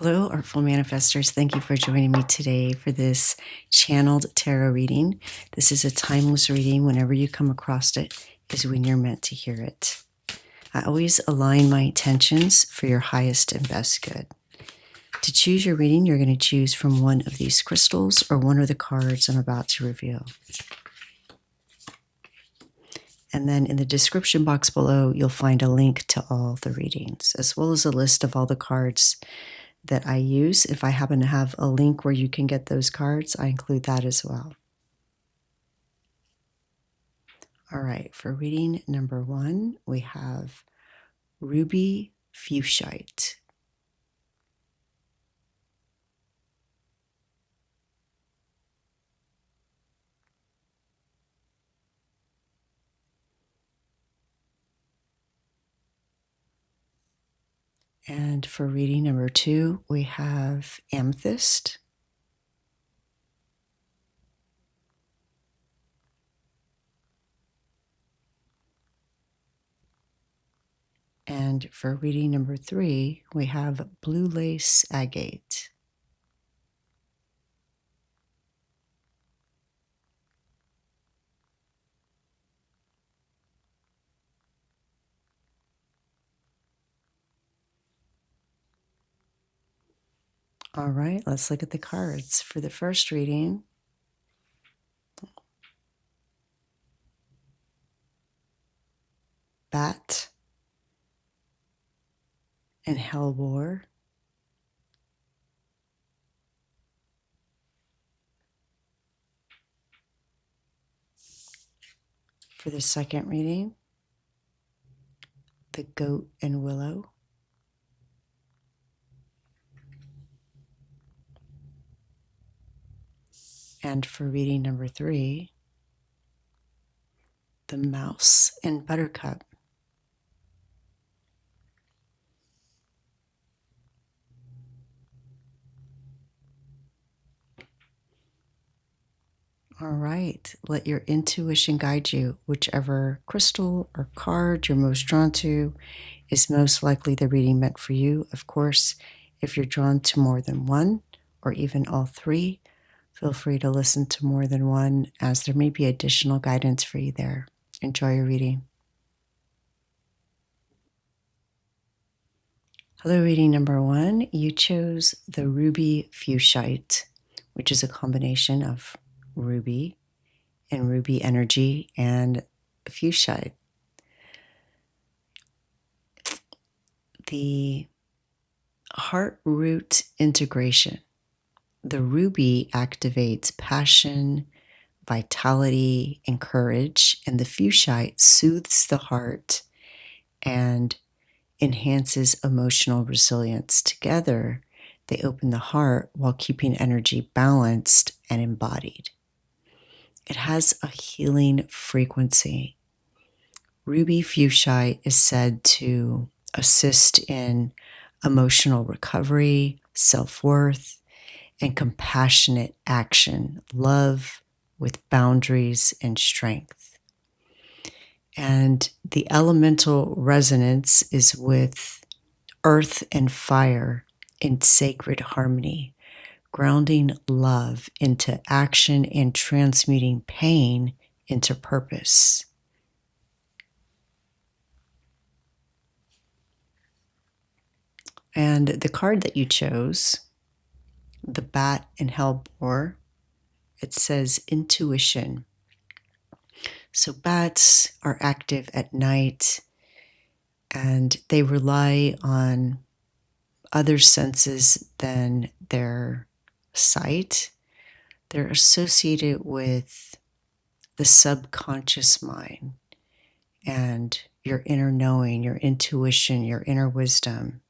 Hello, Artful Manifestors. Thank you for joining me today for this channeled tarot reading. This is a timeless reading. Whenever you come across it is when you're meant to hear it. I always align my intentions for your highest and best good. To choose your reading, you're going to choose from one of these crystals or one of the cards I'm about to reveal. And then in the description box below, you'll find a link to all the readings, as well as a list of all the cards that I use. If I happen to have a link where you can get those cards, I include that as well. All right, for reading number 1, we have Ruby Fuchsite. And for reading number 2, we have Amethyst. And for reading number 3, we have Blue Lace Agate. All right, let's look at the cards. For the first reading, Bat and Hellboar. For the second reading, the Goat and Willow. And for reading number 3, the Mouse and Buttercup. All right, let your intuition guide you. Whichever crystal or card you're most drawn to is most likely the reading meant for you. Of course, if you're drawn to more than one or even all 3, feel free to listen to more than one, as there may be additional guidance for you there. Enjoy your reading. Hello, reading number 1. You chose the Ruby Fuchsite, which is a combination of ruby and ruby energy and fuchsite. The heart root integration. The ruby activates passion, vitality, and courage, and the fuchsite soothes the heart and enhances emotional resilience. Together, they open the heart while keeping energy balanced and embodied. It has a healing frequency. Ruby Fuchsite is said to assist in emotional recovery, self-worth, and compassionate action, love with boundaries and strength. And the elemental resonance is with earth and fire in sacred harmony, grounding love into action and transmuting pain into purpose. And the card that you chose, the Bat and Hellboar, it says intuition. So bats are active at night and they rely on other senses than their sight. They're associated with the subconscious mind and your inner knowing, your intuition, your inner wisdom.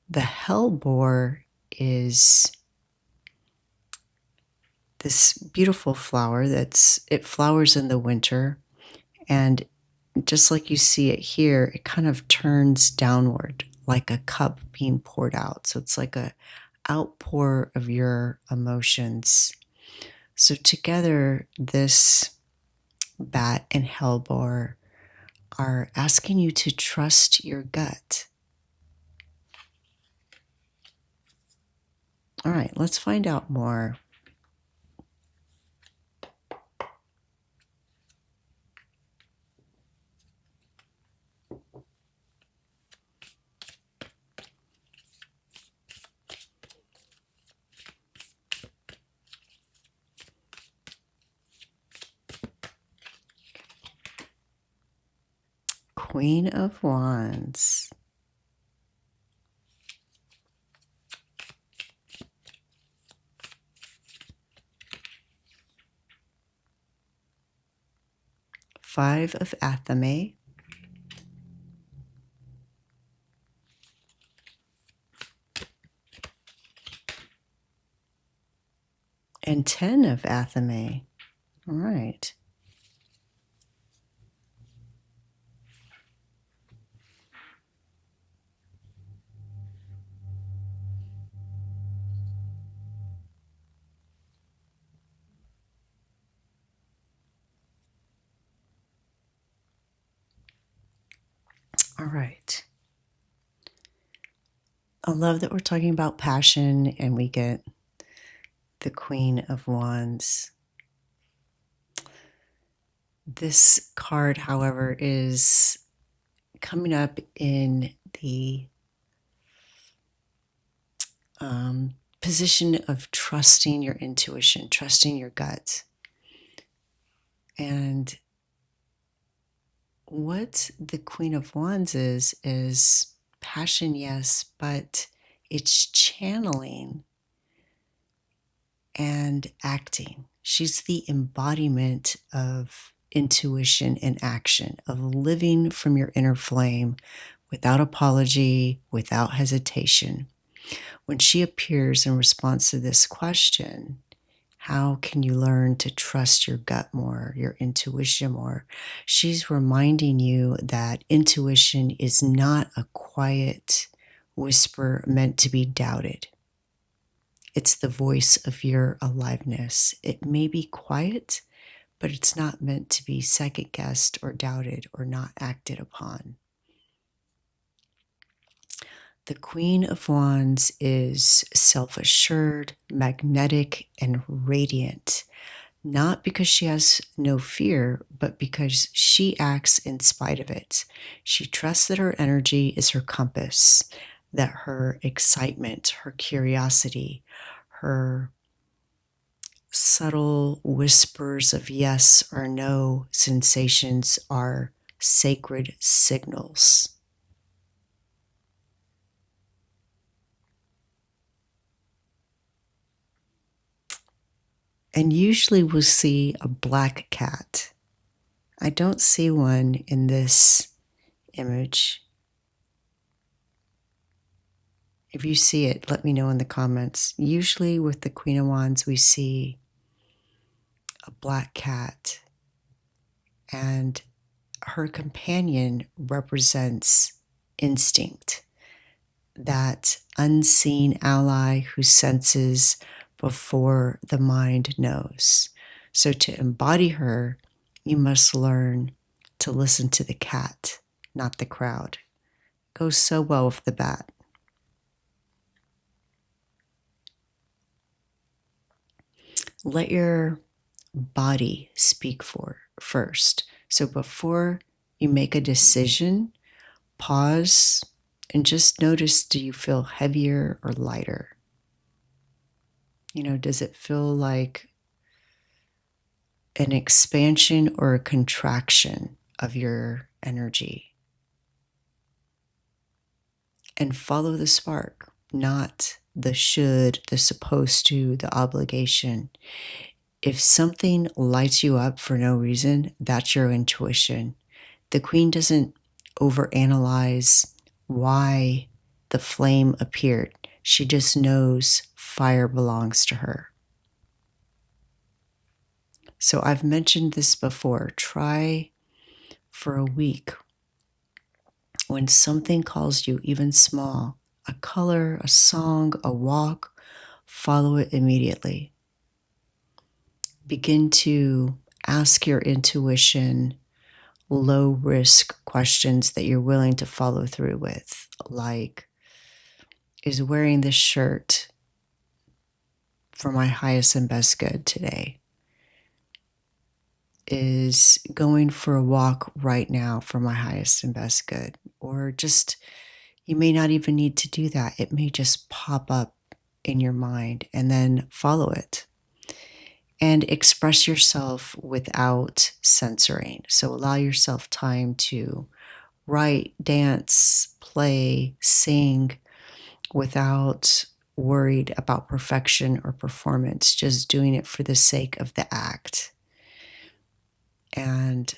The hellebore is this beautiful flower it flowers in the winter, and just like you see it here, it kind of turns downward like a cup being poured out. So it's like a outpour of your emotions. So together, this bat and hellebore are asking you to trust your gut. right, let's find out more. Queen of Wands. Five of Athame. And 10 of Athame. All right. All right. I love that we're talking about passion and we get the Queen of Wands. This card, however, is coming up in the position of trusting your intuition, trusting your gut. And what the Queen of Wands is passion, yes, but it's channeling and acting. She's the embodiment of intuition and action, of living from your inner flame without apology, without hesitation. When she appears in response to this question, how can you learn to trust your gut more, your intuition more? She's reminding you that intuition is not a quiet whisper meant to be doubted. It's the voice of your aliveness. It may be quiet, but it's not meant to be second-guessed or doubted or not acted upon. The Queen of Wands is self-assured, magnetic, and radiant, not because she has no fear, but because she acts in spite of it. She trusts that her energy is her compass, that her excitement, her curiosity, her subtle whispers of yes or no sensations are sacred signals. And usually we'll see a black cat. I don't see one in this image. If you see it, let me know in the comments. Usually with the Queen of Wands, we see a black cat, and her companion represents instinct, that unseen ally who senses before the mind knows. So to embody her, you must learn to listen to the cat, not the crowd. It goes so well with the bat. Let your body speak first. So before you make a decision, pause and just notice, do you feel heavier or lighter? Does it feel like an expansion or a contraction of your energy? And follow the spark, not the should, the supposed to, the obligation. If something lights you up for no reason, that's your intuition. The Queen doesn't overanalyze why the flame appeared. She just knows fire belongs to her. So I've mentioned this before. Try for a week. When something calls you, even small, a color, a song, a walk, follow it immediately. Begin to ask your intuition low-risk questions that you're willing to follow through with, like, is wearing this shirt for my highest and best good today? Is going for a walk right now for my highest and best good? Or just, you may not even need to do that. It may just pop up in your mind, and then follow it. And express yourself without censoring. So allow yourself time to write, dance, play, sing without worried about perfection or performance, just doing it for the sake of the act. And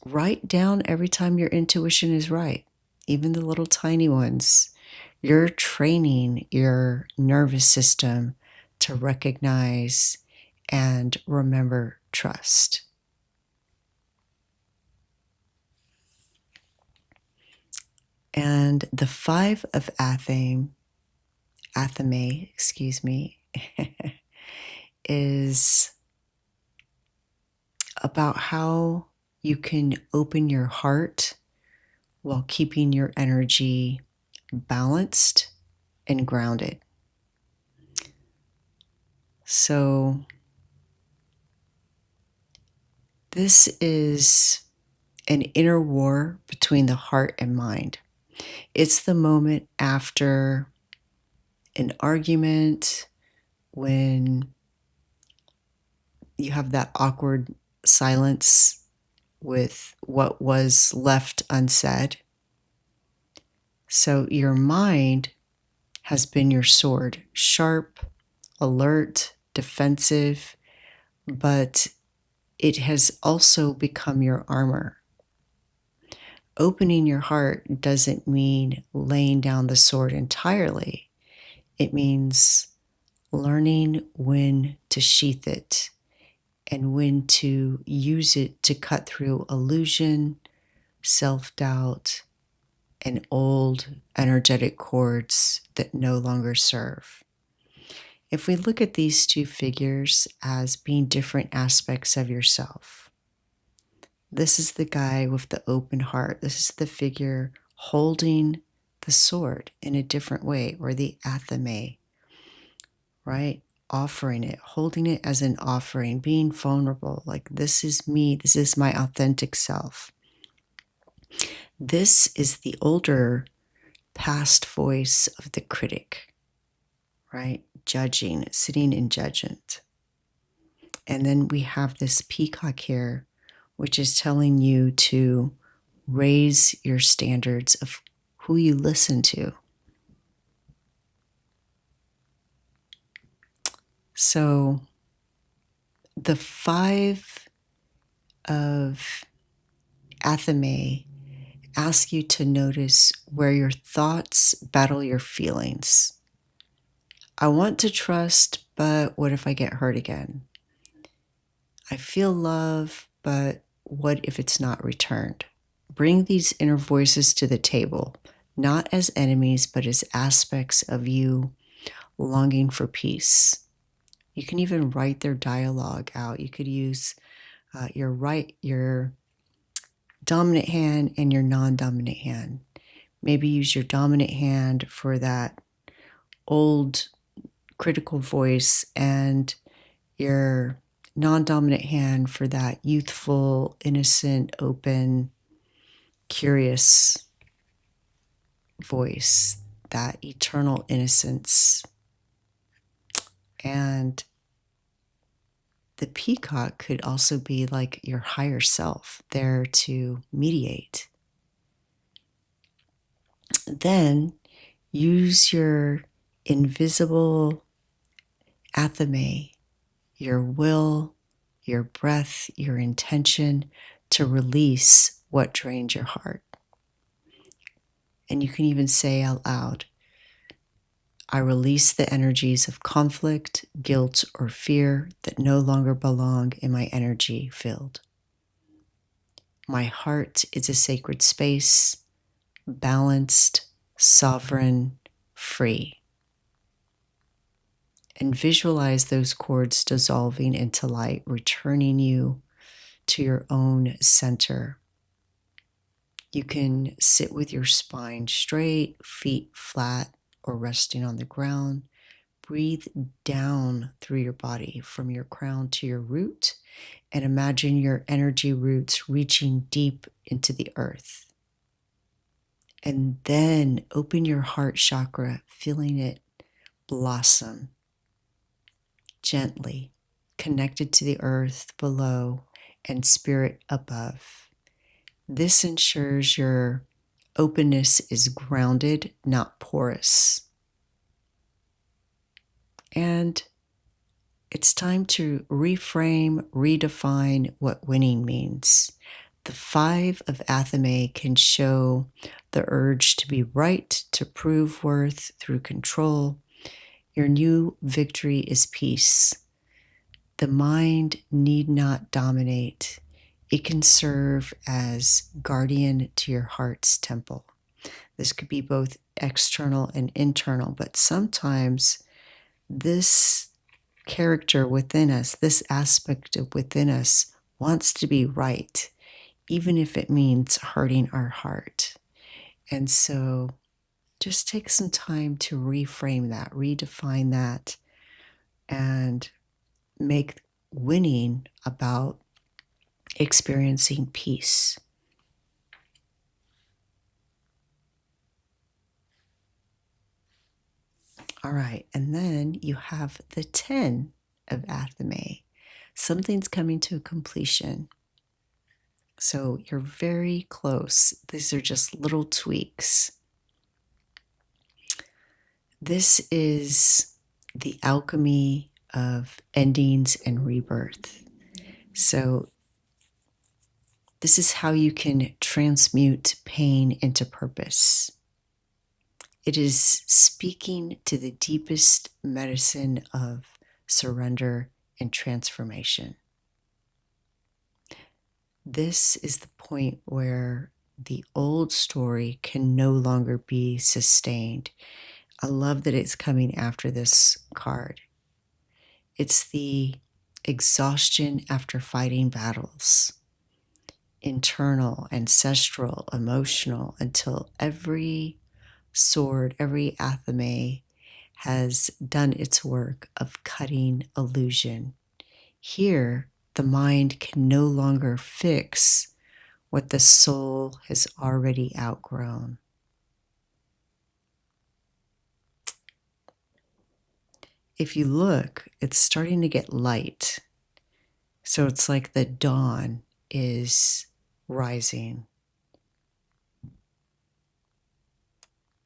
write down every time your intuition is right, even the little tiny ones. You're training your nervous system to recognize and remember trust. And the 5 of Athame, is about how you can open your heart while keeping your energy balanced and grounded. So this is an inner war between the heart and mind. It's the moment after an argument when you have that awkward silence with what was left unsaid. So your mind has been your sword, sharp, alert, defensive, but it has also become your armor. Opening your heart doesn't mean laying down the sword entirely. It means learning when to sheath it and when to use it to cut through illusion, self-doubt, and old energetic cords that no longer serve. If we look at these 2 figures as being different aspects of yourself, this is the guy with the open heart. This is the figure holding the sword in a different way, or the athame, right? Offering it, holding it as an offering, being vulnerable, like this is me, this is my authentic self. This is the older past voice of the critic, right? Judging, sitting in judgment. And then we have this peacock here, which is telling you to raise your standards of who you listen to. So the 5 of Athame ask you to notice where your thoughts battle your feelings. I want to trust, but what if I get hurt again? I feel love, but what if it's not returned? Bring these inner voices to the table, not as enemies, but as aspects of you longing for peace. You can even write their dialogue out. You could use your dominant hand and your non-dominant hand. Maybe use your dominant hand for that old critical voice and your non-dominant hand for that youthful, innocent, open, curious voice, that eternal innocence. And the peacock could also be like your higher self, there to mediate. Then use your invisible athame, your will, your breath, your intention to release what drains your heart. And you can even say out loud, I release the energies of conflict, guilt, or fear that no longer belong in my energy field. My heart is a sacred space, balanced, sovereign, free. And visualize those cords dissolving into light, returning you to your own center. You can sit with your spine straight, feet flat, or resting on the ground. breathe down through your body from your crown to your root, and imagine your energy roots reaching deep into the earth. And then open your heart chakra, feeling it blossom gently, connected to the earth below and spirit above. This ensures your openness is grounded, not porous. And it's time to reframe, redefine what winning means. The 5 of Athame can show the urge to be right, to prove worth through control. Your new victory is peace. The mind need not dominate. It can serve as guardian to your heart's temple. This could be both external and internal, but sometimes this character within us, this aspect of within us, wants to be right, even if it means hurting our heart. And so just take some time to reframe that, redefine that, and make winning about experiencing peace. All right, and then you have the 10 of Athame. Something's coming to a completion. So you're very close. These are just little tweaks. This is the alchemy of endings and rebirth. So this is how you can transmute pain into purpose. It is speaking to the deepest medicine of surrender and transformation. This is the point where the old story can no longer be sustained. I love that it's coming after this card. It's the exhaustion after fighting battles, internal, ancestral, emotional, until every sword, every Athame has done its work of cutting illusion. Here, the mind can no longer fix what the soul has already outgrown. If you look, it's starting to get light. So it's like the dawn is rising.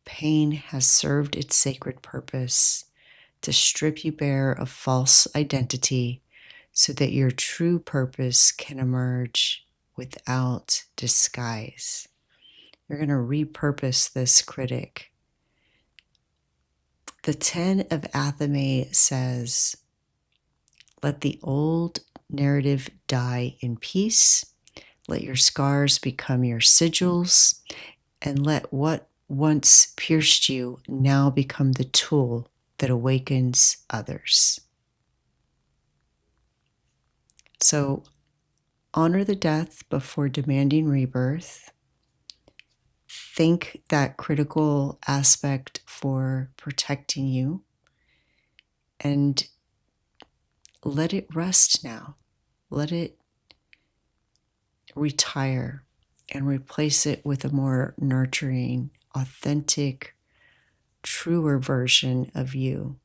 Pain has served its sacred purpose to strip you bare of false identity so that your true purpose can emerge without disguise. You're going to repurpose this critic. The 10 of Athame says, let the old narrative die in peace. Let your scars become your sigils, and let what once pierced you now become the tool that awakens others. So honor the death before demanding rebirth. Thank that critical aspect for protecting you, and let it rest now. Let it retire and replace it with a more nurturing, authentic, truer version of you.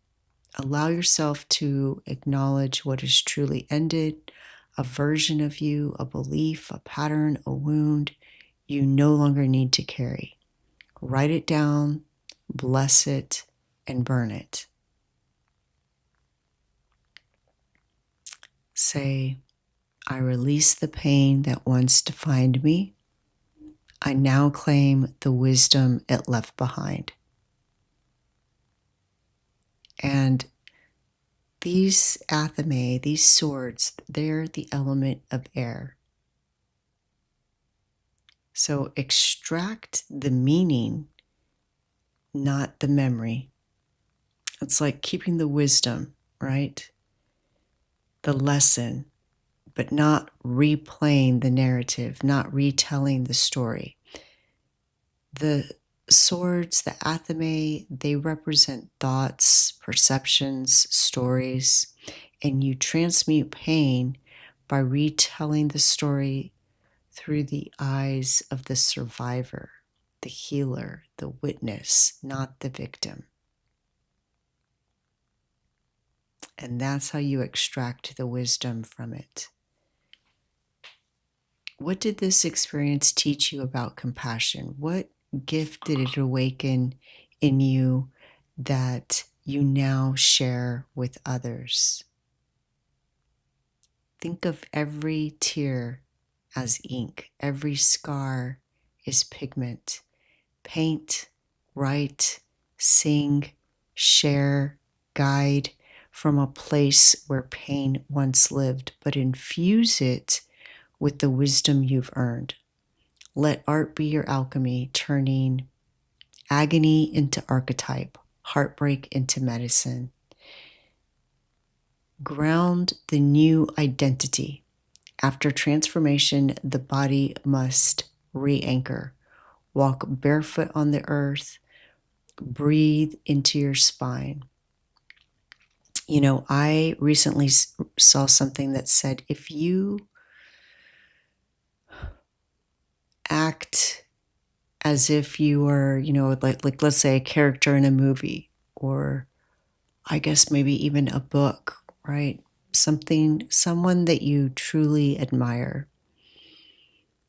Allow yourself to acknowledge what is truly ended, a version of you, a belief, a pattern, a wound you no longer need to carry. Write it down, bless it, and burn it. Say, I release the pain that once defined me. I now claim the wisdom it left behind. And these Athame, these swords, they're the element of air. So extract the meaning, not the memory. It's like keeping the wisdom, right? The lesson, but not replaying the narrative, not retelling the story. The swords, the athame, they represent thoughts, perceptions, stories, and you transmute pain by retelling the story through the eyes of the survivor, the healer, the witness, not the victim. And that's how you extract the wisdom from it. What did this experience teach you about compassion? What gift did it awaken in you that you now share with others? Think of every tear as ink, every scar is pigment. Paint, write, sing, share, guide from a place where pain once lived, but infuse it with the wisdom you've earned. Let art be your alchemy, turning agony into archetype, heartbreak into medicine. Ground the new identity. After transformation, the body must re-anchor. Walk barefoot on the earth. Breathe into your spine. You know, I recently saw something that said, if you act as if you were, like let's say a character in a movie, or I guess maybe even a book, right? Someone that you truly admire,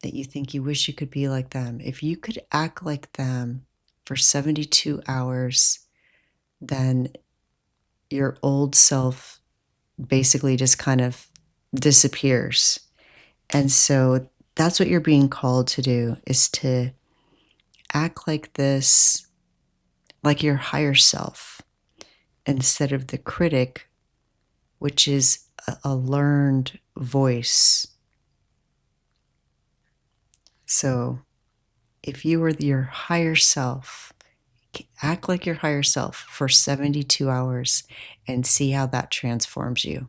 that you think you wish you could be like them. If you could act like them for 72 hours, then your old self basically just kind of disappears. And so that's what you're being called to do, is to act like this, like your higher self, instead of the critic, which is a learned voice. So if you were your higher self, act like your higher self for 72 hours and see how that transforms you.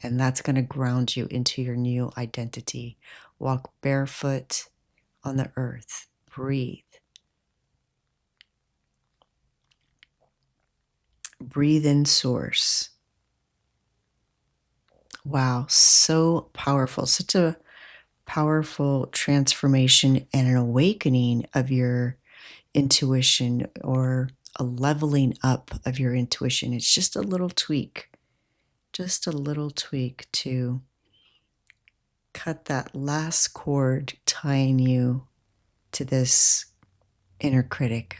And that's going to ground you into your new identity. Walk barefoot on the earth. Breathe. Breathe in source. Wow, so powerful. Such a powerful transformation and an awakening of your intuition, or a leveling up of your intuition. It's just a little tweak to cut that last cord tying you to this inner critic.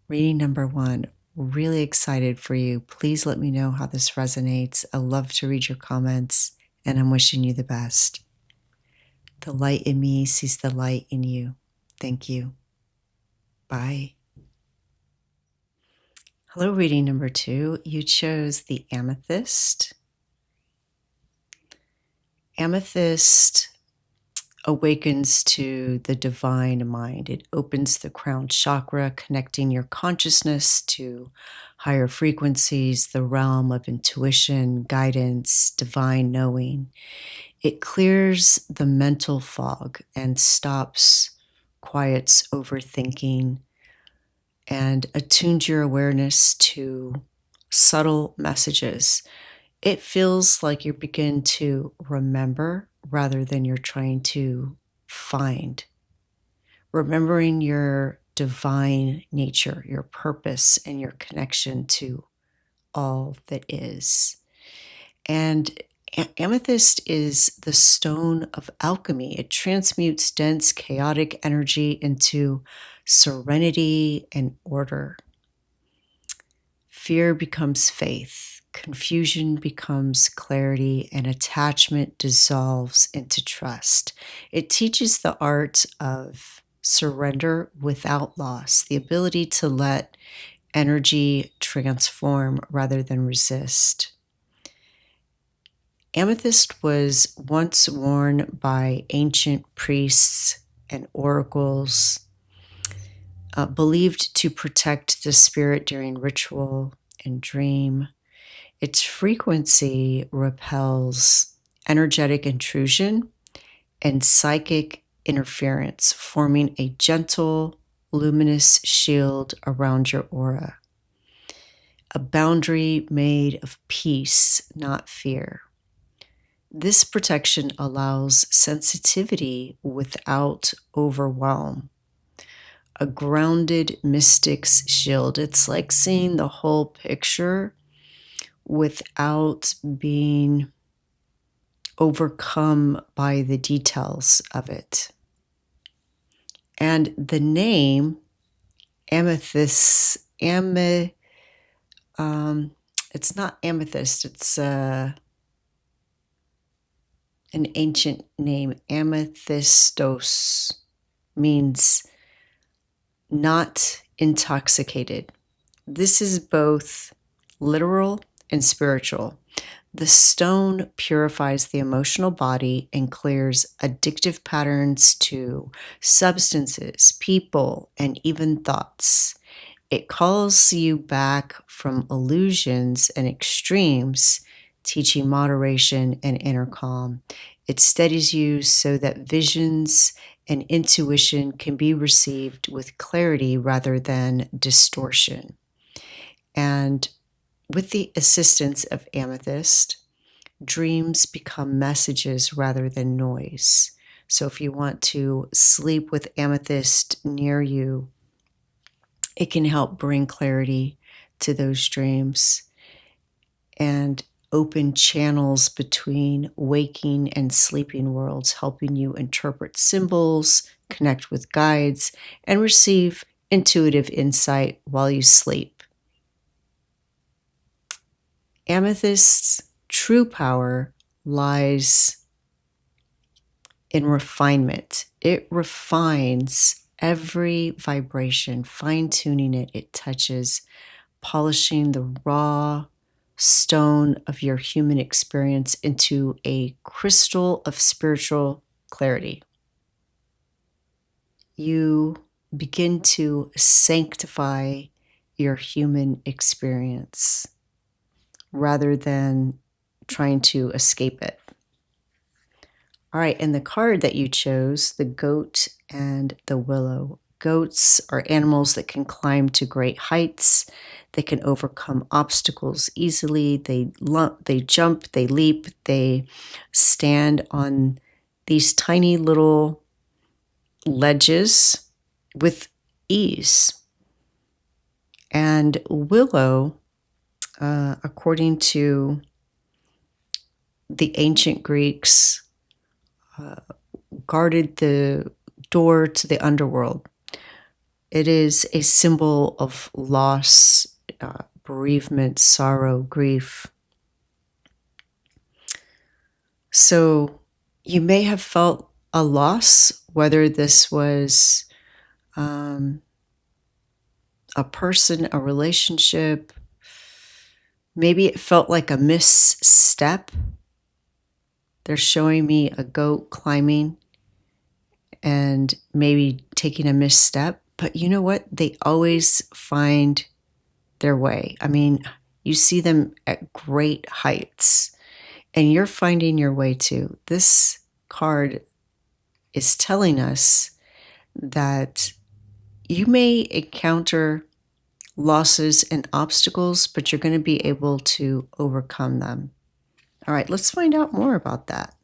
Reading number 1, really excited for you. Please let me know how this resonates. I love to read your comments, and I'm wishing you the best. The light in me sees the light in you. Thank you. Bye. Hello, reading number 2. You chose the Amethyst. Amethyst awakens to the divine mind. It opens the crown chakra, connecting your consciousness to higher frequencies, the realm of intuition, guidance, divine knowing. It clears the mental fog and quiets overthinking, and attunes your awareness to subtle messages. It feels like you begin to remember rather than you're trying to find. Remembering your divine nature, your purpose, and your connection to all that is. And amethyst is the stone of alchemy. It transmutes dense, chaotic energy into serenity and order. Fear becomes faith, confusion becomes clarity, and attachment dissolves into trust. It teaches the art of surrender without loss, the ability to let energy transform rather than resist. Amethyst was once worn by ancient priests and oracles, believed to protect the spirit during ritual and dream. Its frequency repels energetic intrusion and psychic interference, forming a gentle, luminous shield around your aura, a boundary made of peace, not fear. This protection allows sensitivity without overwhelm. A grounded mystic's shield. It's like seeing the whole picture without being overcome by the details of it. And the name Amethyst, it's not amethyst, it's an ancient name. Amethystos means not intoxicated. This is both literal and spiritual. The stone purifies the emotional body and clears addictive patterns to substances, people, and even thoughts. It calls you back from illusions and extremes, teaching moderation and inner calm. It steadies you so that visions and intuition can be received with clarity rather than distortion. And with the assistance of Amethyst, dreams become messages rather than noise. So if you want to sleep with Amethyst near you, it can help bring clarity to those dreams and open channels between waking and sleeping worlds, helping you interpret symbols, connect with guides, and receive intuitive insight while you sleep. Amethyst's true power lies in refinement. It refines every vibration, fine-tuning it. It touches, polishing the raw stone of your human experience into a crystal of spiritual clarity. You begin to sanctify your human experience rather than trying to escape it. All right, and the card that you chose, the goat and the willow. Goats are animals that can climb to great heights. They can overcome obstacles easily. They jump, they leap, they stand on these tiny little ledges with ease. And willow, according to the ancient Greeks, guarded the door to the underworld. It is a symbol of loss, bereavement, sorrow, grief. So you may have felt a loss, whether this was a person, a relationship. Maybe it felt like a misstep. They're showing me a goat climbing and maybe taking a misstep. But you know what? They always find their way. I mean, you see them at great heights and you're finding your way too. This card is telling us that you may encounter losses and obstacles, but you're going to be able to overcome them. All right, let's find out more about that.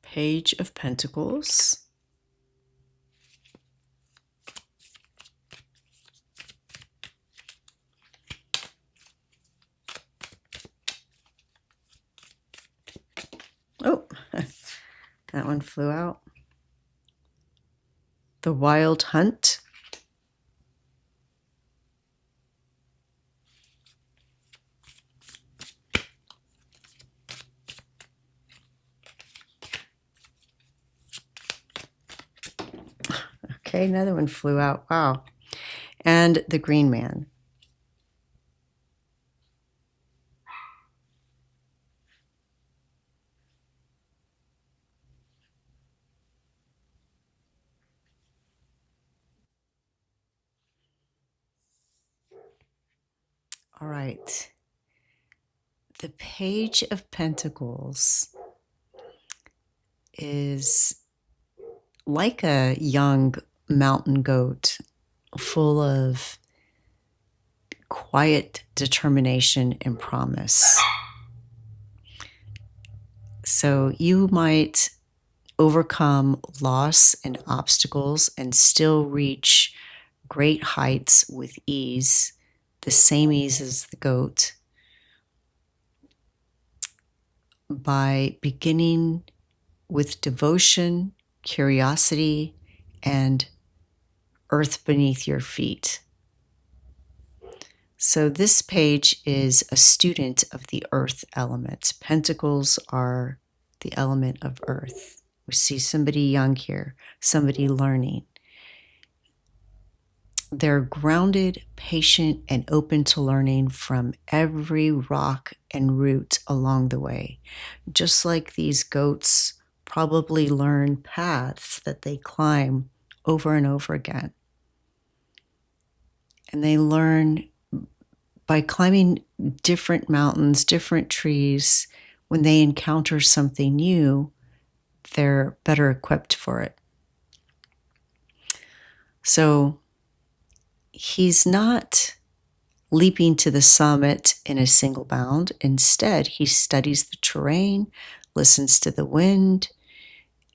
Page of Pentacles. Oh, that one flew out. The Wild Hunt. Okay, another one flew out. Wow. And the Green Man. All right. The Page of Pentacles is like a young mountain goat, full of quiet determination and promise. So you might overcome loss and obstacles and still reach great heights with ease, the same ease as the goat, by beginning with devotion, curiosity, and earth beneath your feet. So this page is a student of the earth element. Pentacles are the element of earth. We see somebody young here, somebody learning. They're grounded, patient, and open to learning from every rock and root along the way. Just like these goats probably learn paths that they climb over and over again. And they learn by climbing different mountains, different trees. When they encounter something new, they're better equipped for it. So he's not leaping to the summit in a single bound. Instead, he studies the terrain, listens to the wind,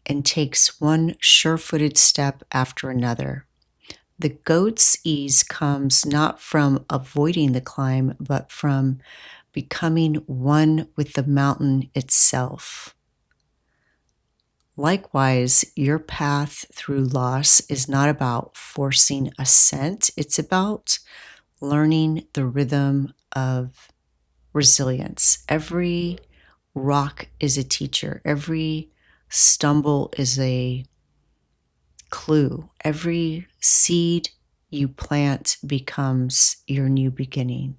and takes one sure-footed step after another. The goat's ease comes not from avoiding the climb, but from becoming one with the mountain itself. Likewise, your path through loss is not about forcing ascent. It's about learning the rhythm of resilience. Every rock is a teacher. Every stumble is a clue. Every seed you plant becomes your new beginning.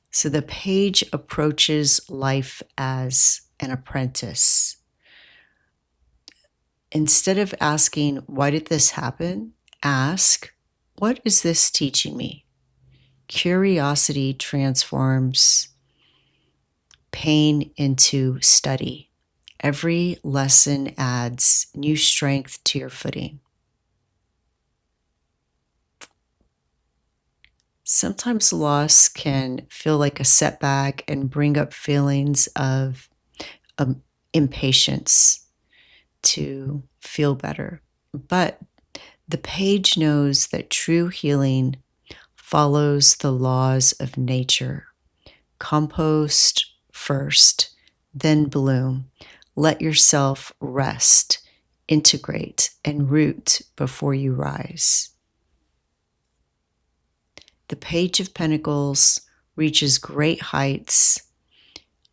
So the page approaches life as an apprentice. Instead of asking, why did this happen? Ask, what is this teaching me? Curiosity transforms pain into study. Every lesson adds new strength to your footing. Sometimes loss can feel like a setback and bring up feelings of impatience to feel better. But the page knows that true healing follows the laws of nature. Compost first, then bloom. Let yourself rest, integrate, and root before you rise. The Page of Pentacles reaches great heights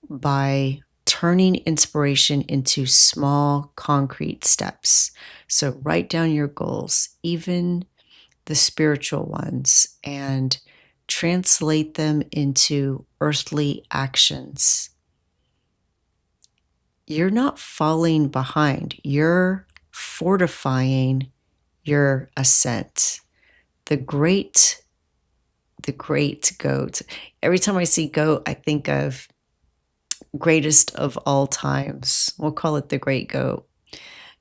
by turning inspiration into small, concrete steps. So write down your goals, even the spiritual ones, and translate them into earthly actions. You're not falling behind. You're fortifying your ascent. The great goat. Every time I see goat, I think of greatest of all times. We'll call it the great goat.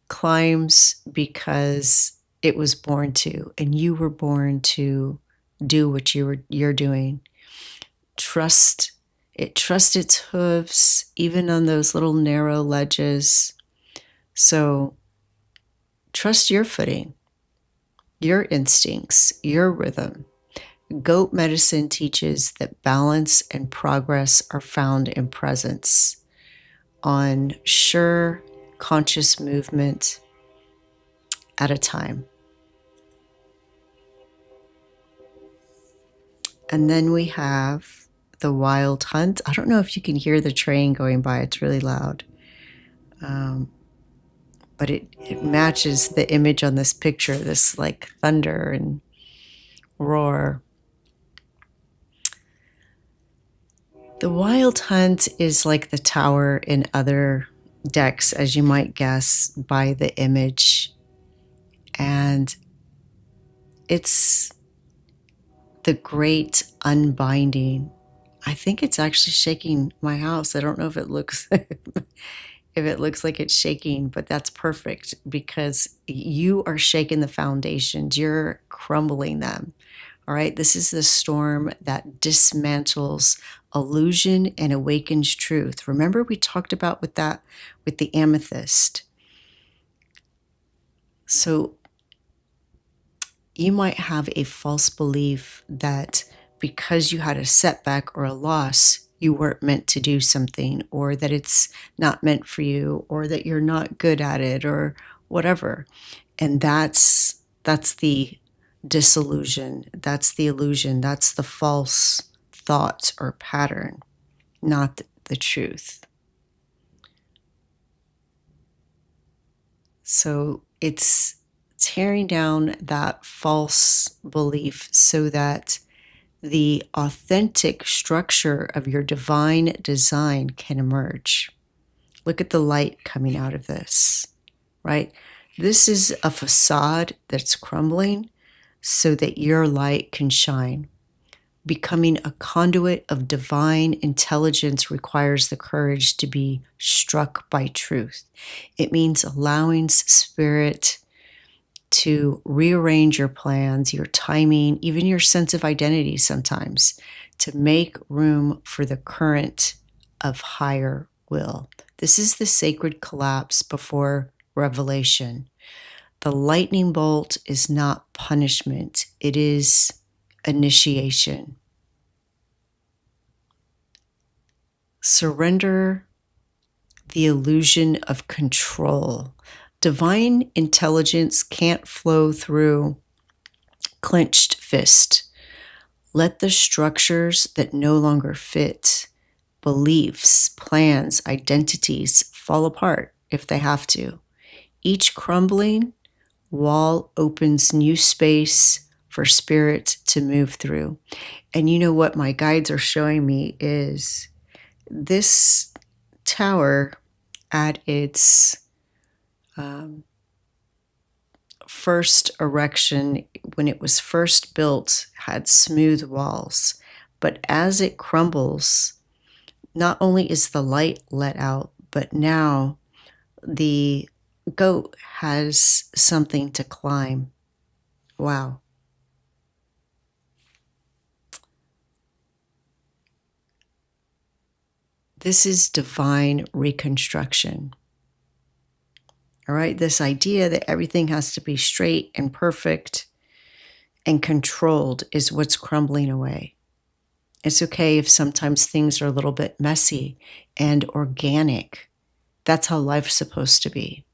Climbs because it was born to, and you were born to do what you're doing. Trust its hooves, even on those little narrow ledges. So trust your footing, your instincts, your rhythm. Goat medicine teaches that balance and progress are found in presence, on sure, conscious movement at a time. And then we have the Wild Hunt. I don't know if you can hear the train going by. It's really loud. But it matches the image on this picture, this like thunder and roar. The Wild Hunt is like the tower in other decks, as you might guess by the image. And it's the great unbinding. I think it's actually shaking my house. I don't know if it looks if it looks like it's shaking, but that's perfect because you are shaking the foundations. You're crumbling them. All right. This is the storm that dismantles illusion and awakens truth. Remember, we talked about with the amethyst. So you might have a false belief that because you had a setback or a loss, you weren't meant to do something, or that it's not meant for you, or that you're not good at it, or whatever. And that's the disillusion. That's the illusion. That's the false thought or pattern, not the truth. So it's tearing down that false belief so that the authentic structure of your divine design can emerge. Look at the light coming out of this, right? This is a facade that's crumbling so that your light can shine. Becoming a conduit of divine intelligence requires the courage to be struck by truth. It means allowing spirit to rearrange your plans, your timing, even your sense of identity sometimes, to make room for the current of higher will. This is the sacred collapse before revelation. The lightning bolt is not punishment, it is initiation. Surrender the illusion of control. Divine intelligence can't flow through clenched fist. Let the structures that no longer fit, beliefs, plans, identities, fall apart if they have to. Each crumbling wall opens new space for spirit to move through. And you know what my guides are showing me is this tower at its first erection, when it was first built, had smooth walls. But as it crumbles, not only is the light let out, but now the goat has something to climb. Wow. This is divine reconstruction. All right, this idea that everything has to be straight and perfect and controlled is what's crumbling away. It's okay if sometimes things are a little bit messy and organic. That's how life's supposed to be.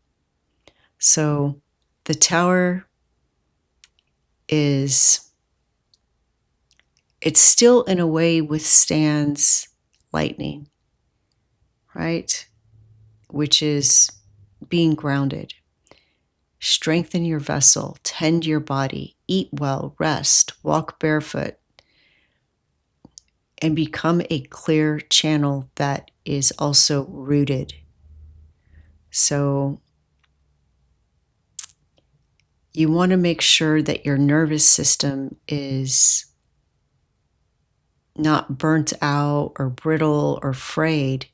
So the tower it still in a way withstands lightning, right? Which is being grounded. Strengthen your vessel, tend your body, eat well, rest, walk barefoot, and become a clear channel that is also rooted. So you want to make sure that your nervous system is not burnt out or brittle or frayed,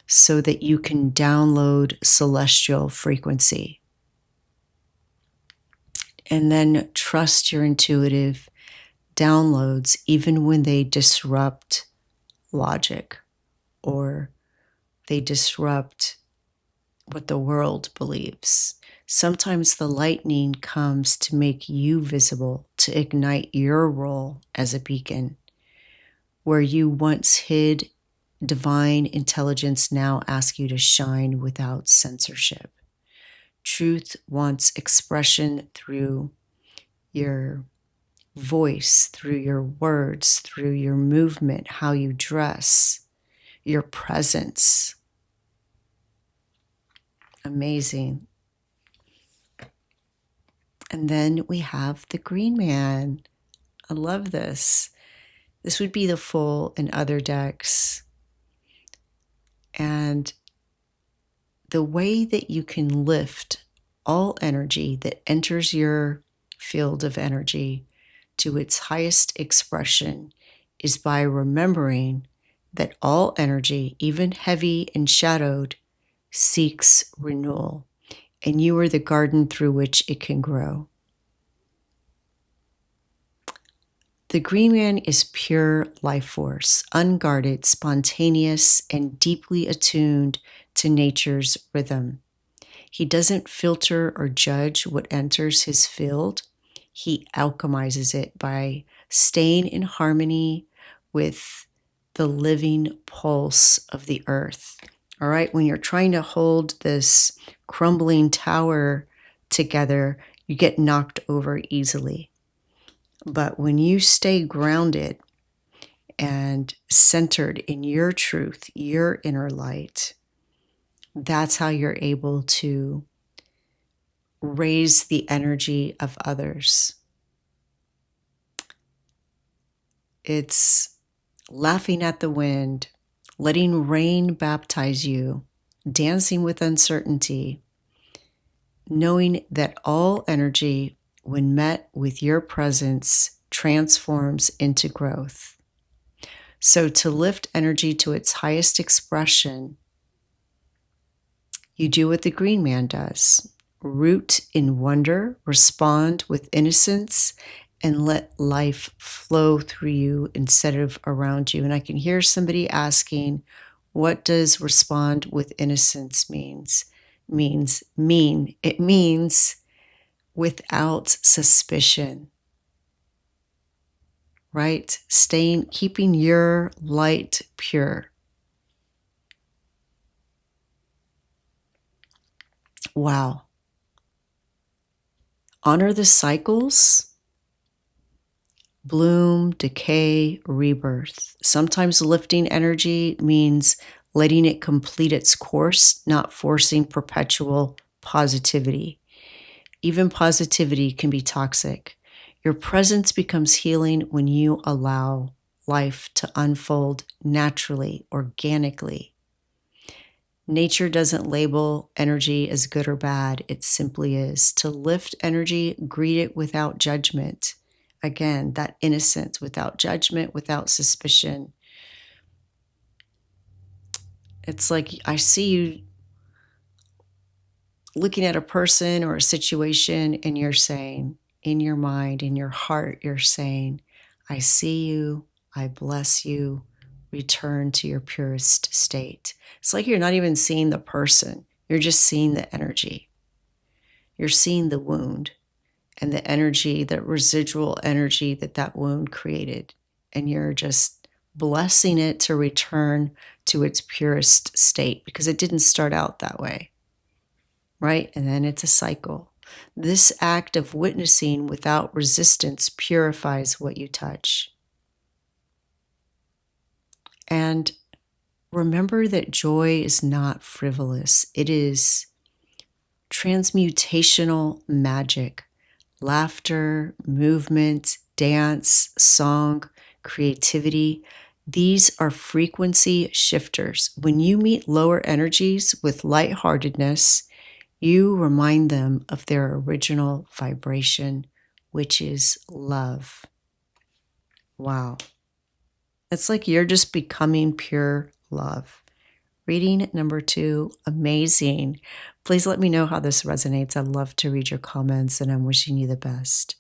so that you can download celestial frequency. And then trust your intuitive downloads, even when they disrupt logic or they disrupt what the world believes. Sometimes the lightning comes to make you visible, to ignite your role as a beacon. Where you once hid, divine intelligence now asks you to shine without censorship. Truth wants expression through your voice, through your words, through your movement, how you dress, your presence. Amazing. And then we have the green man. I love this. This would be the full in other decks. And the way that you can lift all energy that enters your field of energy to its highest expression is by remembering that all energy, even heavy and shadowed, seeks renewal, and you are the garden through which it can grow. The green man is pure life force, unguarded, spontaneous, and deeply attuned to nature's rhythm. He doesn't filter or judge what enters his field. He alchemizes it by staying in harmony with the living pulse of the earth. All right, when you're trying to hold this crumbling tower together, you get knocked over easily. But when you stay grounded and centered in your truth, your inner light, that's how you're able to raise the energy of others. It's laughing at the wind, letting rain baptize you, dancing with uncertainty, knowing that all energy, when met with your presence, transforms into growth. So to lift energy to its highest expression, you do what the green man does. Root in wonder, respond with innocence, and let life flow through you instead of around you. And I can hear somebody asking, what does respond with innocence mean? It means without suspicion, right? Keeping your light pure. Wow. Honor the cycles. Bloom, decay, rebirth. Sometimes lifting energy means letting it complete its course, not forcing perpetual positivity. Even positivity can be toxic. Your presence becomes healing when you allow life to unfold naturally, organically. Nature doesn't label energy as good or bad. It simply is. To lift energy, greet it without judgment. Again, that innocence, without judgment, without suspicion. It's like I see you looking at a person or a situation and you're saying, in your mind, in your heart, you're saying, I see you, I bless you, return to your purest state. It's like you're not even seeing the person, you're just seeing the energy. You're seeing the wound and the energy, that residual energy that wound created. And you're just blessing it to return to its purest state because it didn't start out that way, right? And then it's a cycle. This act of witnessing without resistance purifies what you touch. And remember that joy is not frivolous. It is transmutational magic. Laughter, movement, dance, song, creativity. These are frequency shifters. When you meet lower energies with lightheartedness, you remind them of their original vibration, which is love. Wow. It's like you're just becoming pure love. Reading number 2, amazing. Please let me know how this resonates. I'd love to read your comments, and I'm wishing you the best.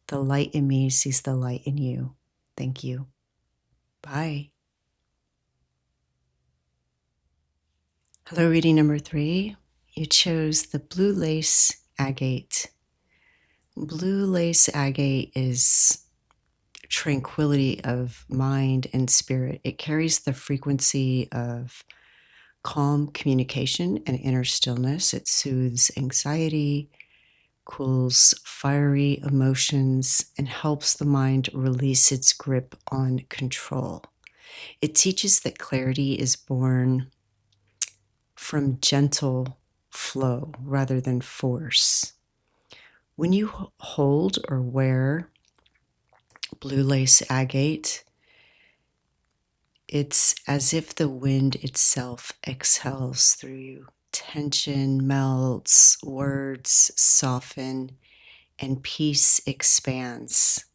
The light in me sees the light in you. Thank you. Bye. Hello, reading number 3. You chose the blue lace agate. Blue lace agate is tranquility of mind and spirit. It carries the frequency of calm communication and inner stillness. It soothes anxiety, cools fiery emotions, and helps the mind release its grip on control. It teaches that clarity is born from gentle flow rather than force. When you hold or wear blue lace agate, it's as if the wind itself exhales through you. Tension melts, words soften, and peace expands.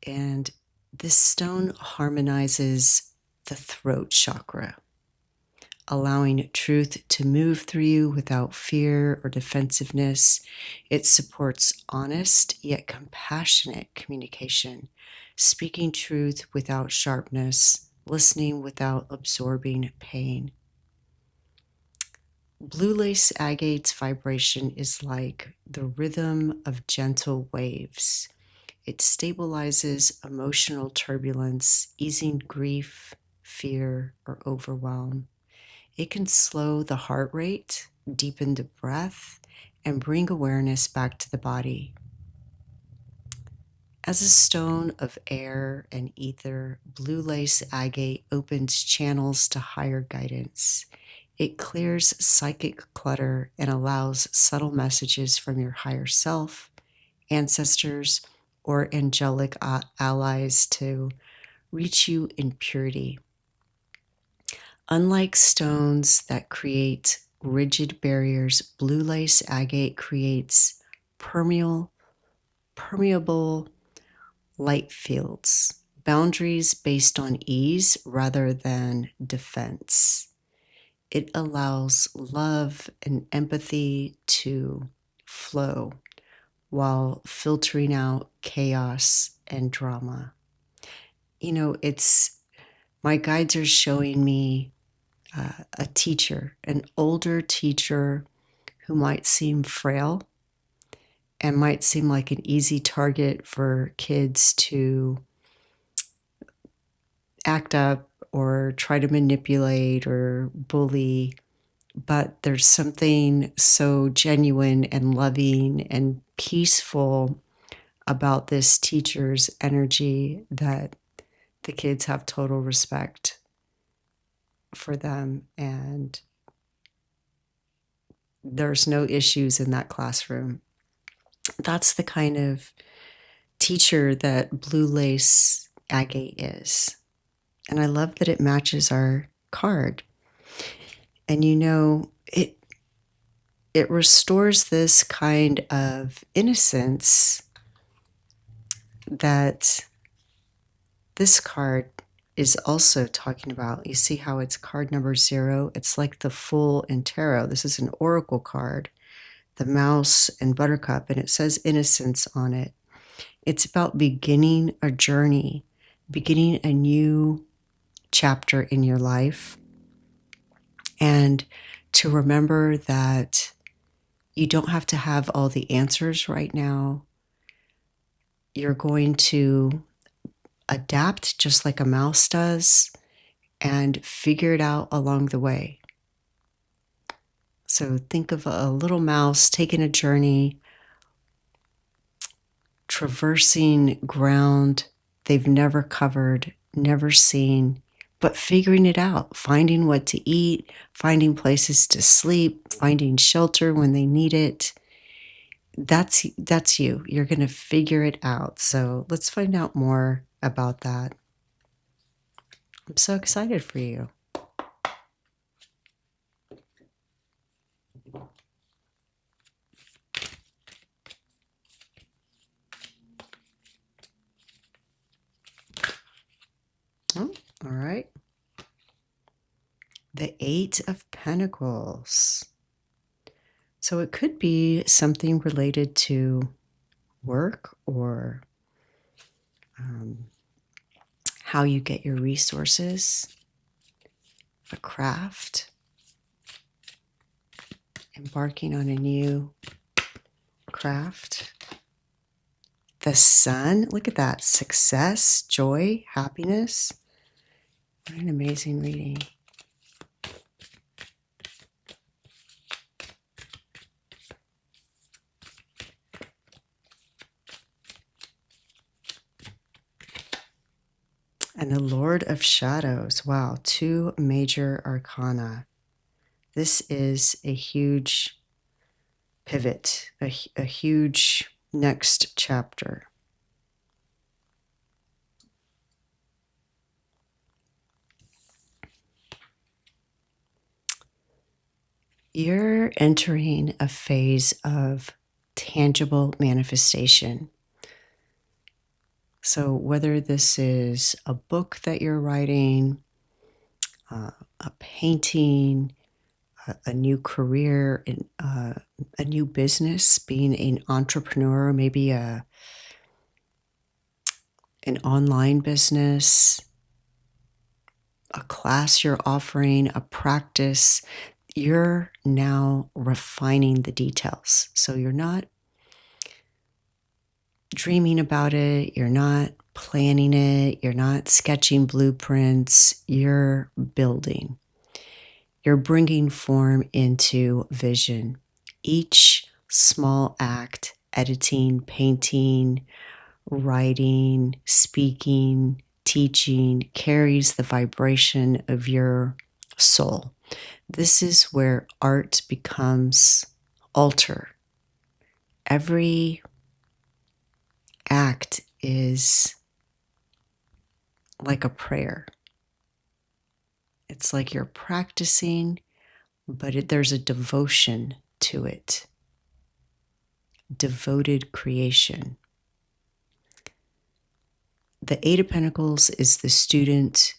And this stone harmonizes the throat chakra, allowing truth to move through you without fear or defensiveness. It supports honest yet compassionate communication, speaking truth without sharpness, listening without absorbing pain. Blue lace agate's vibration is like the rhythm of gentle waves. It stabilizes emotional turbulence, easing grief, fear, or overwhelm. It can slow the heart rate, deepen the breath, and bring awareness back to the body. As a stone of air and ether, blue lace agate opens channels to higher guidance. It clears psychic clutter and allows subtle messages from your higher self, ancestors, or angelic allies to reach you in purity. Unlike stones that create rigid barriers, blue lace agate creates permeable light fields, boundaries based on ease rather than defense. It allows love and empathy to flow while filtering out chaos and drama. My guides are showing me a teacher, an older teacher who might seem frail and might seem like an easy target for kids to act up or try to manipulate or bully. But there's something so genuine and loving and peaceful about this teacher's energy that the kids have total respect for them, and there's no issues in that classroom. That's the kind of teacher that blue lace agate is. And I love that it matches our card. And it restores this kind of innocence that this card is also talking about. You see how it's card number 0? It's like the Fool in tarot. This is an oracle card, the mouse and buttercup, and it says innocence on it. It's about beginning a journey, beginning a new chapter in your life, and to remember that you don't have to have all the answers right now. You're going to adapt just like a mouse does and figure it out along the way. So think of a little mouse taking a journey, traversing ground they've never covered, never seen, but figuring it out, finding what to eat, finding places to sleep, finding shelter when they need it. That's you. You're going to figure it out. So let's find out more about that. I'm so excited for you. Oh, all right. The 8 of Pentacles. So it could be something related to work or how you get your resources, a craft, embarking on a new craft. The Sun, look at that. Success, joy, happiness. What an amazing reading. And the Lord of Shadows. Wow, 2 major arcana. This is a huge pivot, a huge next chapter. You're entering a phase of tangible manifestation. So whether this is a book that you're writing, a painting, a new career, a new business, being an entrepreneur, maybe an online business, a class you're offering, a practice, you're now refining the details. So you're not dreaming about it, you're not planning it, you're not sketching blueprints, you're building. You're bringing form into vision. Each small act, editing, painting, writing, speaking, teaching, carries the vibration of your soul. This is where art becomes altar. Every act is like a prayer. It's like you're practicing, but there's a devotion to it. Devoted creation. The Eight of Pentacles is the student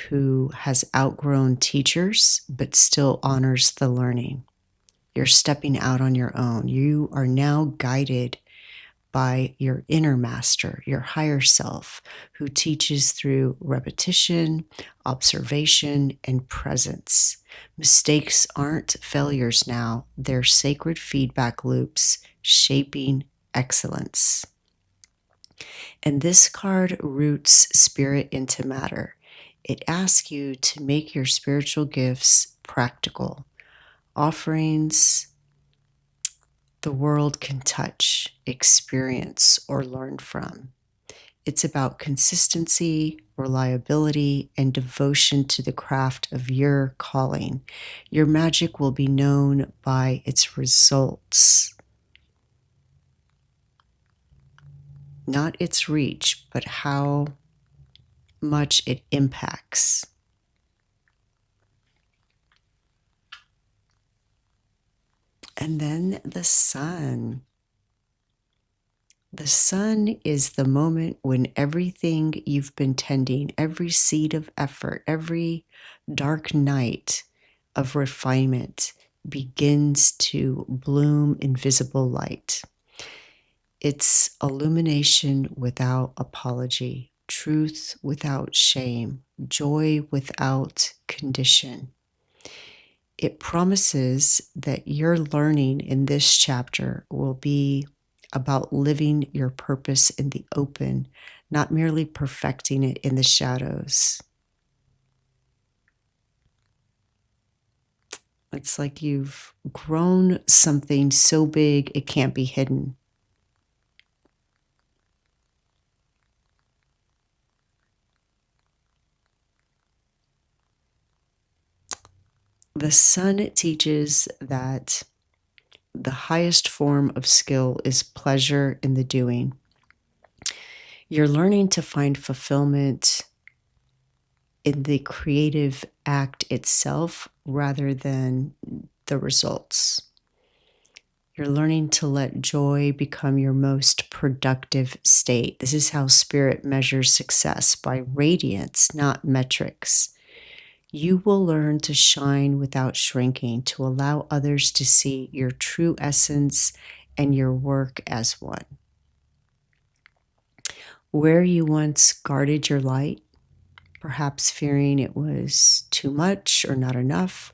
who has outgrown teachers, but still honors the learning. You're stepping out on your own. You are now guided by your inner master, your higher self, who teaches through repetition, observation, and presence. Mistakes aren't failures now. They're sacred feedback loops shaping excellence. And this card roots spirit into matter. It asks you to make your spiritual gifts practical, offerings the world can touch, experience, or learn from. It's about consistency, reliability, and devotion to the craft of your calling. Your magic will be known by its results, not its reach, but how much it impacts. And then the sun. The sun is the moment when everything you've been tending, every seed of effort, every dark night of refinement begins to bloom in visible light. It's illumination without apology, truth without shame, joy without condition. It promises that your learning in this chapter will be about living your purpose in the open, not merely perfecting it in the shadows. It's like you've grown something so big it can't be hidden. The sun teaches that the highest form of skill is pleasure in the doing. You're learning to find fulfillment in the creative act itself rather than the results. You're learning to let joy become your most productive state. This is how spirit measures success, by radiance, not metrics. You will learn to shine without shrinking, to allow others to see your true essence and your work as one. Where you once guarded your light, perhaps fearing it was too much or not enough,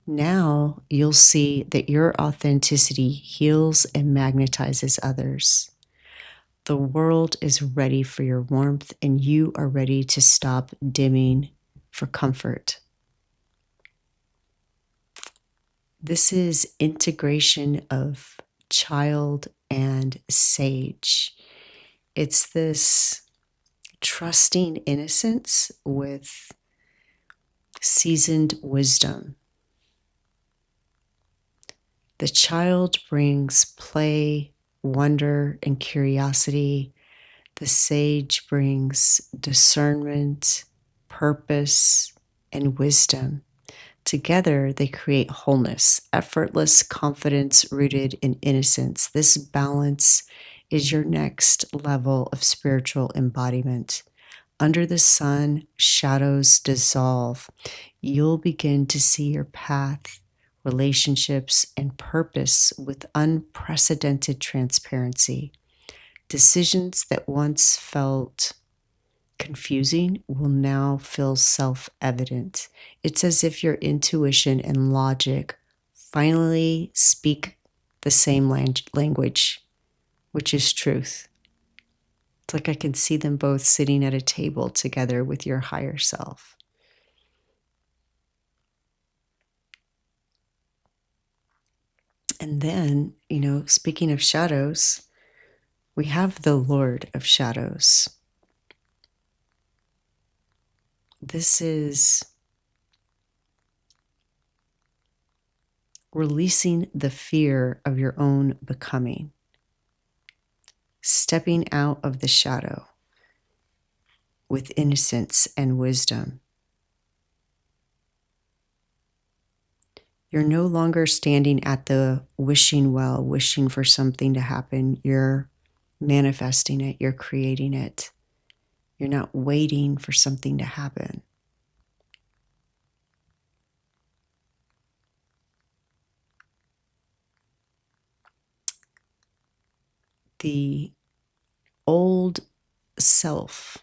now you'll see that your authenticity heals and magnetizes others. The world is ready for your warmth, and you are ready to stop dimming for comfort. This is integration of child and sage. It's this trusting innocence with seasoned wisdom. The child brings play, wonder, and curiosity. The sage brings discernment, purpose, and wisdom. Together, they create wholeness, effortless confidence rooted in innocence. This balance is your next level of spiritual embodiment. Under the sun, shadows dissolve. You'll begin to see your path, relationships, and purpose with unprecedented transparency. Decisions that once felt confusing will now feel self-evident. It's as if your intuition and logic finally speak the same language, which is truth. It's like I can see them both sitting at a table together with your higher self. And then, speaking of shadows, we have the Lord of Shadows. This is releasing the fear of your own becoming, stepping out of the shadow with innocence and wisdom. You're no longer standing at the wishing well, wishing for something to happen. You're manifesting it. You're creating it. You're not waiting for something to happen. The old self,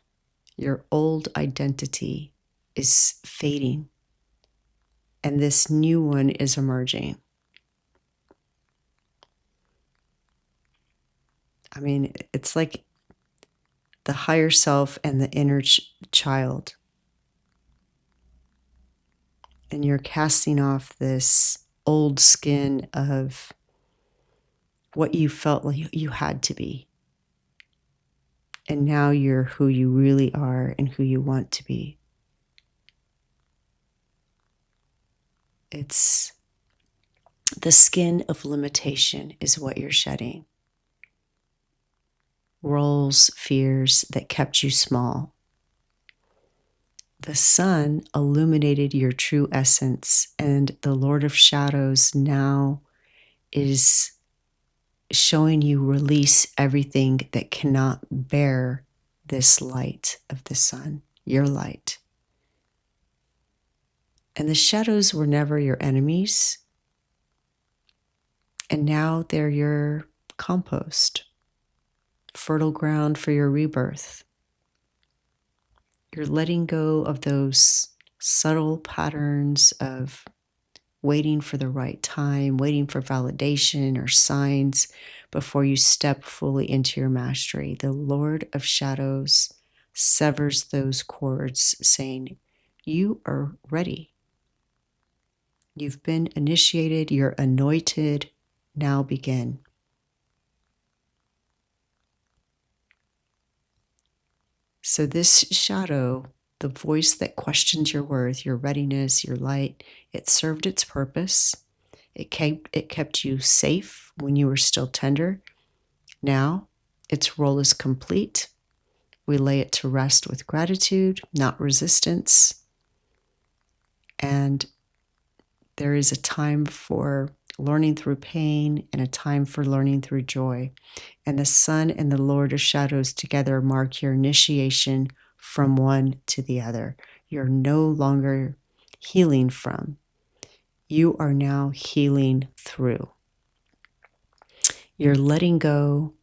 your old identity, is fading, and this new one is emerging. I mean, it's like the higher self and the inner child. And you're casting off this old skin of what you felt like you had to be. And now you're who you really are and who you want to be. It's the skin of limitation is what you're shedding. Roles, fears that kept you small. The sun illuminated your true essence, and the Lord of Shadows now is showing you release everything that cannot bear this light of the sun, your light. And the shadows were never your enemies, and now they're your compost, fertile ground for your rebirth. You're letting go of those subtle patterns of waiting for the right time, waiting for validation or signs before you step fully into your mastery. The Lord of Shadows severs those cords, saying, you are ready. You've been initiated, you're anointed, now begin. So this shadow, the voice that questions your worth, your readiness, your light, it served its purpose. It kept you safe when you were still tender. Now its role is complete. We lay it to rest with gratitude, not resistance. And there is a time for learning through pain and a time for learning through joy. And the sun and the Lord of Shadows together mark your initiation from one to the other. You're no longer healing from. You are now healing through. Your letting go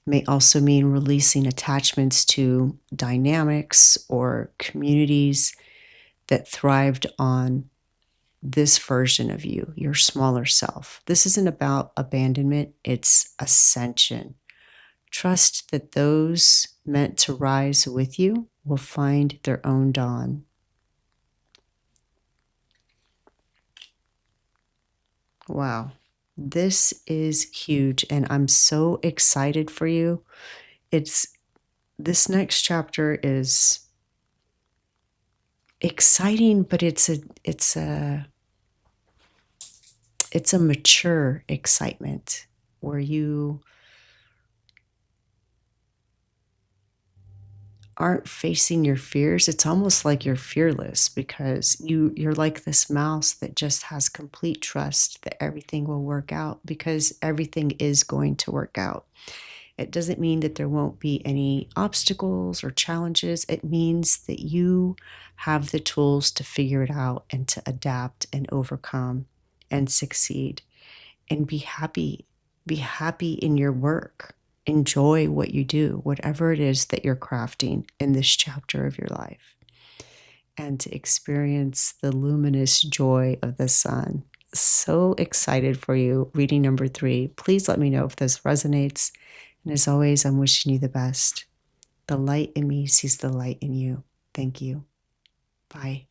may also mean releasing attachments to dynamics or communities that thrived on this version of you, your smaller self. This isn't about abandonment, it's ascension. Trust that those meant to rise with you will find their own dawn. Wow, this is huge, and I'm so excited for you. This next chapter is exciting, but it's a mature excitement where you aren't facing your fears. It's almost like you're fearless because you're like this mouse that just has complete trust that everything will work out, because everything is going to work out. It doesn't mean that there won't be any obstacles or challenges. It means that you have the tools to figure it out and to adapt and overcome and succeed and be happy. Be happy in your work. Enjoy what you do, whatever it is that you're crafting in this chapter of your life, and to experience the luminous joy of the sun. So excited for you. Reading number 3. Please let me know if this resonates. And as always, I'm wishing you the best. The light in me sees the light in you. Thank you. Bye.